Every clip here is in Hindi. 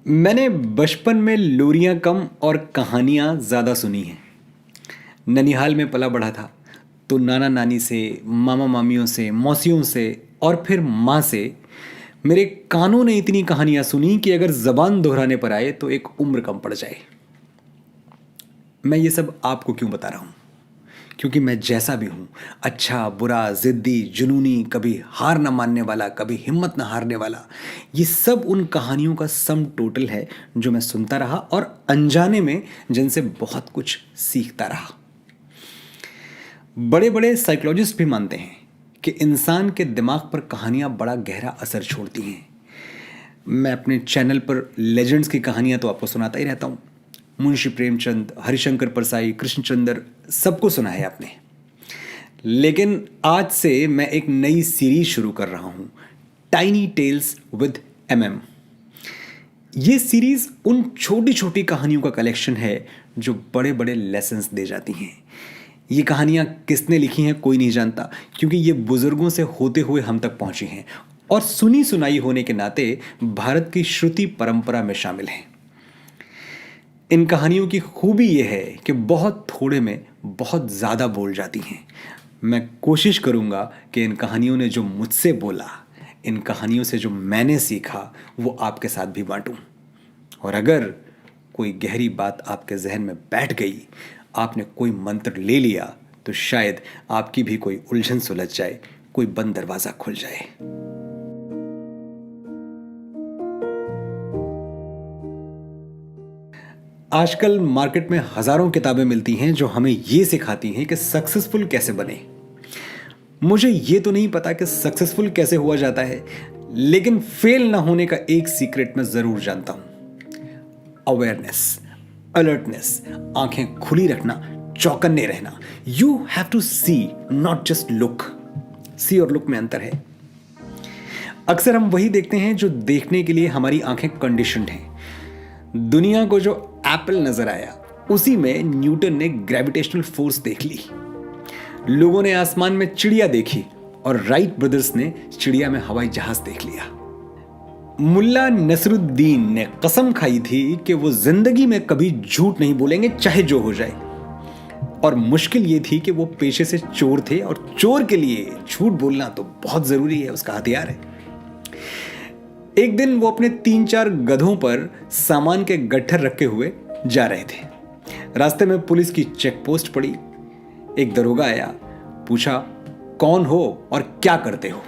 मैंने बचपन में लोरियां कम और कहानियां ज़्यादा सुनी हैं। ननिहाल में पला बढ़ा था, तो नाना नानी से, मामा मामियों से, मौसियों से और फिर माँ से मेरे कानों ने इतनी कहानियां सुनी कि अगर ज़बान दोहराने पर आए तो एक उम्र कम पड़ जाए। मैं ये सब आपको क्यों बता रहा हूँ? क्योंकि मैं जैसा भी हूँ, अच्छा बुरा, ज़िद्दी, जुनूनी, कभी हार न मानने वाला, कभी हिम्मत न हारने वाला, ये सब उन कहानियों का सम टोटल है जो मैं सुनता रहा और अनजाने में जिनसे बहुत कुछ सीखता रहा। बड़े बड़े साइकोलॉजिस्ट भी मानते हैं कि इंसान के दिमाग पर कहानियाँ बड़ा गहरा असर छोड़ती हैं। मैं अपने चैनल पर लेजेंड्स की कहानियाँ तो आपको सुनाता ही रहता हूँ। मुंशी प्रेमचंद, हरिशंकर परसाई, कृष्णचंद्र, सबको सुना है आपने। लेकिन आज से मैं एक नई सीरीज शुरू कर रहा हूँ, टाइनी टेल्स विद MM। ये सीरीज उन छोटी छोटी कहानियों का कलेक्शन है जो बड़े बड़े लेसन्स दे जाती हैं। ये कहानियाँ किसने लिखी हैं कोई नहीं जानता, क्योंकि ये बुजुर्गों से होते हुए हम तक पहुँची हैं और सुनी सुनाई होने के नाते भारत की श्रुति परंपरा में शामिल हैं। इन कहानियों की खूबी यह है कि बहुत थोड़े में बहुत ज़्यादा बोल जाती हैं। मैं कोशिश करूँगा कि इन कहानियों ने जो मुझसे बोला, इन कहानियों से जो मैंने सीखा, वो आपके साथ भी बांटूं। और अगर कोई गहरी बात आपके जहन में बैठ गई, आपने कोई मंत्र ले लिया, तो शायद आपकी भी कोई उलझन सुलझ जाए, कोई बंद दरवाज़ा खुल जाए। आजकल मार्केट में हजारों किताबें मिलती हैं जो हमें ये सिखाती हैं कि सक्सेसफुल कैसे बने। मुझे ये तो नहीं पता कि सक्सेसफुल कैसे हुआ जाता है, लेकिन फेल ना होने का एक सीक्रेट मैं जरूर जानता हूं। अवेयरनेस, अलर्टनेस, आंखें खुली रखना, चौकन्ने रहना। You have to see, not just look. See और लुक में अंतर है। अक्सर हम वही देखते हैं जो देखने के लिए हमारी आंखें कंडीशनड हैं। दुनिया को जो एप्पल नजर आया, उसी में न्यूटन ने ग्रेविटेशनल फोर्स देख ली। लोगों ने आसमान में चिड़िया देखी और राइट ब्रदर्स ने चिड़िया में हवाई जहाज देख लिया। मुल्ला नसरुद्दीन ने कसम खाई थी कि वो जिंदगी में कभी झूठ नहीं बोलेंगे, चाहे जो हो जाए। और मुश्किल ये थी कि वो पेशे से चोर थे और चोर के लिए झूठ बोलना तो बहुत जरूरी है, उसका हथियार है। एक दिन वो अपने 3-4 गधों पर सामान के गट्ठर रखे हुए जा रहे थे। रास्ते में पुलिस की चेक पोस्ट पड़ी। एक दरोगा आया, पूछा, कौन हो और क्या करते हो?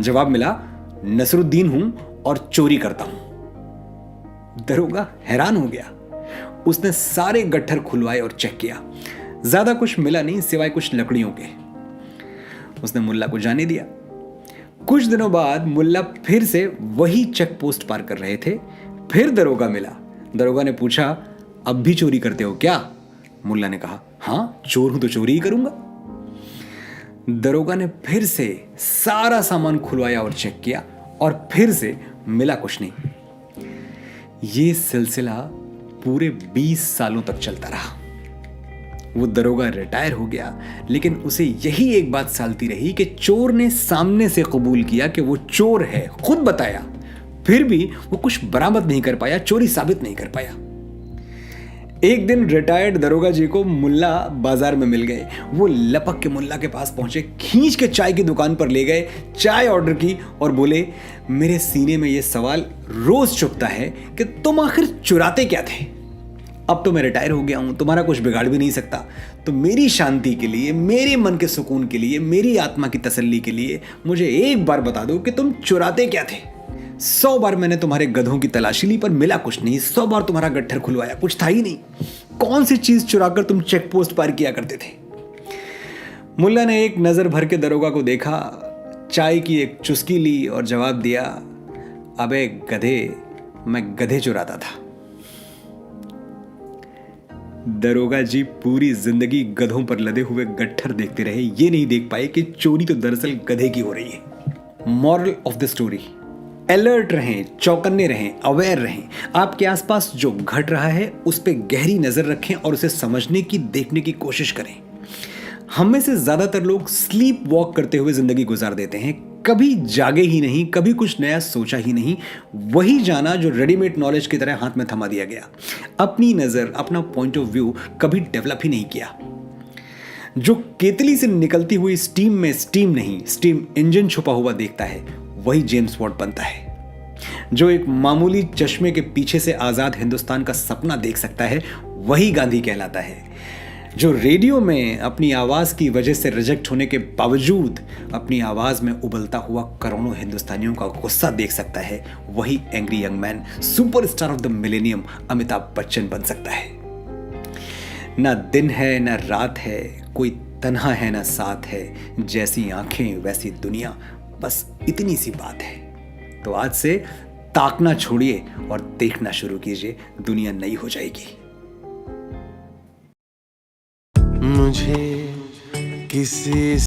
जवाब मिला, नसरुद्दीन हूं और चोरी करता हूं। दरोगा हैरान हो गया। उसने सारे गट्ठर खुलवाए और चेक किया। ज्यादा कुछ मिला नहीं सिवाय कुछ लकड़ियों के। उसने मुल्ला को जाने दिया। कुछ दिनों बाद मुल्ला फिर से वही चेक पोस्ट पार कर रहे थे। फिर दरोगा मिला। दरोगा ने पूछा, अब भी चोरी करते हो क्या? मुल्ला ने कहा, हाँ, चोर हूं तो चोरी ही करूंगा। दरोगा ने फिर से सारा सामान खुलवाया और चेक किया और फिर से मिला कुछ नहीं। ये सिलसिला पूरे 20 सालों तक चलता रहा। वो दरोगा रिटायर हो गया, लेकिन उसे यही एक बात सालती रही कि चोर ने सामने से कबूल किया कि वो चोर है, खुद बताया। फिर भी वो कुछ बरामद नहीं कर पाया, चोरी साबित नहीं कर पाया। एक दिन रिटायर्ड दरोगा जी को मुल्ला बाजार में मिल गए। वो लपक के मुल्ला के पास पहुंचे, खींच के चाय की दुकान पर ले गए, चाय ऑर्डर की और बोले, मेरे सीने में ये सवाल रोज चुभता है कि तुम आखिर चुराते क्या थे? अब तो मैं रिटायर हो गया हूं, तुम्हारा कुछ बिगाड़ भी नहीं सकता, तो मेरी शांति के लिए, मेरे मन के सुकून के लिए, मेरी आत्मा की तसल्ली के लिए मुझे एक बार बता दो कि तुम चुराते क्या थे। 100 बार मैंने तुम्हारे गधों की तलाशी ली पर मिला कुछ नहीं। 100 बार तुम्हारा गट्ठर खुलवाया, कुछ था ही नहीं। कौन सी चीज चुराकर तुम चेक पोस्ट पार किया करते थे? मुल्ला ने एक नजर भर के दरोगा को देखा, चाय की एक चुस्की ली और जवाब दिया, अबे गधे, मैं गधे चुराता था। दरोगा जी पूरी जिंदगी गधों पर लदे हुए गट्ठर देखते रहे। ये नहीं देख पाए कि चोरी तो दरअसल गधे की हो रही है। Moral of the story, alert रहें, चौकन्ने रहें, अवेयर रहें। आपके आसपास जो घट रहा है उस पर गहरी नजर रखें और उसे समझने की, देखने की कोशिश करें। हम में से ज्यादातर लोग स्लीप वॉक करते हुए जिंदगी गुजार देते हैं। कभी जागे ही नहीं, कभी कुछ नया सोचा ही नहीं, वही जाना जो रेडीमेड नॉलेज की तरह हाथ में थमा दिया गया। अपनी नज़र, अपना पॉइंट ऑफ व्यू कभी डेवलप ही नहीं किया। जो केतली से निकलती हुई स्टीम में स्टीम नहीं, स्टीम इंजन छुपा हुआ देखता है, वही जेम्स बॉन्ड बनता है। जो एक मामूली चश्मे के पीछे से आज़ाद हिंदुस्तान का सपना देख सकता है, वही गांधी कहलाता है। जो रेडियो में अपनी आवाज़ की वजह से रिजेक्ट होने के बावजूद अपनी आवाज़ में उबलता हुआ करोड़ों हिंदुस्तानियों का गुस्सा देख सकता है, वही angry young man, superstar of the millennium Amitabh Bachchan बन सकता है। ना दिन है ना रात है, कोई तन्हा है ना साथ है, जैसी आंखें वैसी दुनिया, बस इतनी सी बात है। तो आज से ताकना छोड़िए और देखना शुरू कीजिए, दुनिया नई हो जाएगी। मुझे किसी